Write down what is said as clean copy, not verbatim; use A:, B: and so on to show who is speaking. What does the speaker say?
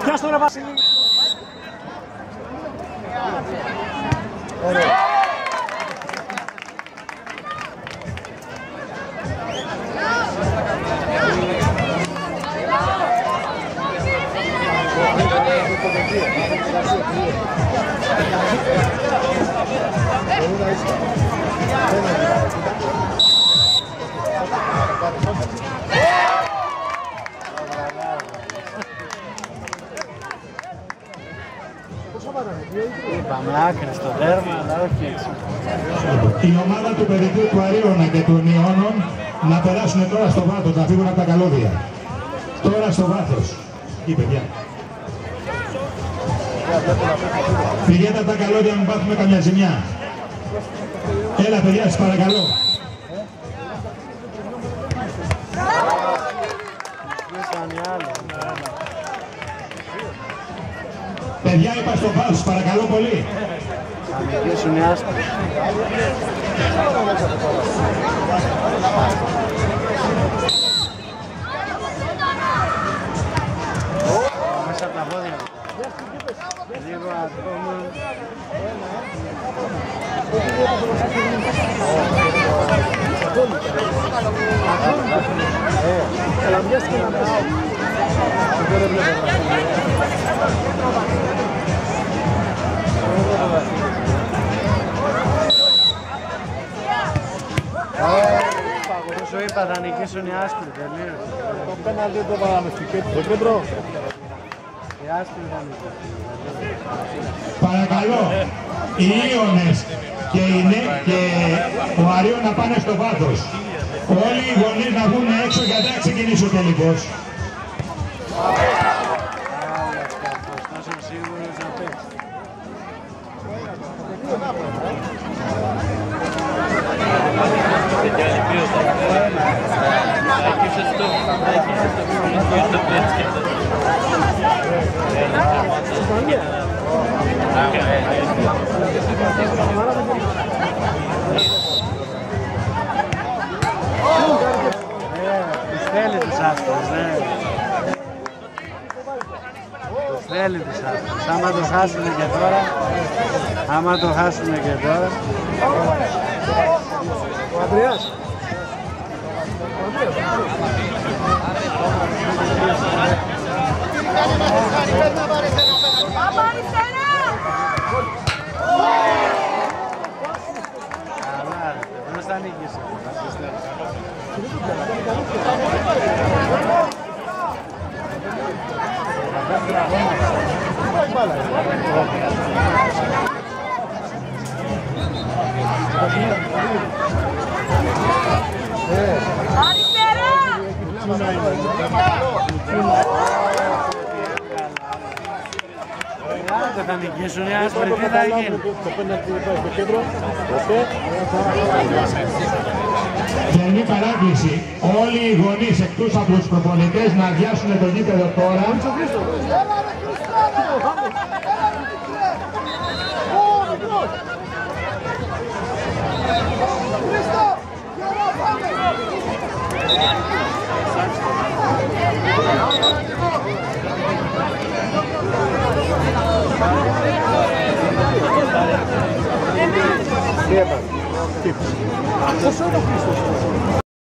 A: Πιάσ' τώρα Βασίλη.
B: Είπαμε άκρη στο τέρμα, αλλά όχι έξω.
C: Η ομάδα του παιδικού του Αρίωνα και των Ιώνων να περάσουν τώρα στο βάθος, να φύγουν από τα καλώδια. Τώρα στο βάθος. Τι παιδιά. Πηγαίνετε από τα καλώδια, μην πάθουμε καμιά ζημιά. Έλα παιδιά, σας παρακαλώ. Παιδιά, είπα στο βάθος, παρακαλώ πολύ.
B: Θα νικήσουν οι άσπροι. Μέσα από τα πόδια. Λίγο ακόμα. Όσο είπα θα νικήσουν οι άσπροι, τελείως.
A: Το πέναλτι το βάλαμε στην κέντρο.
B: Οι άσπροι θα νικήσουν.
C: Παρακαλώ, οι Ιώνες και ο Αρίων να πάνε στο βάθος. Όλοι οι γονείς να βγουν έξω γιατί θα ξεκινήσει ο τελικός.
B: Τόσο σίγουρος να παίξει. Τους θέλει τους άσπρους, ναι. Τους θέλει τους άσπρους. Άμα το χάσουνε και τώρα,
A: Ο Ανδρέας.
B: Καλά, πώς θα νικήσει. Θα νικήσουν οι άσπροι, τι θα γίνει.
A: Το πέναλτι πάει στο κέντρο.
C: Θερμή παράκληση, όλοι οι γονείς εκτός από τους προπονητές να αδειάσουν το γήπεδο τώρα.
A: Χρήστο!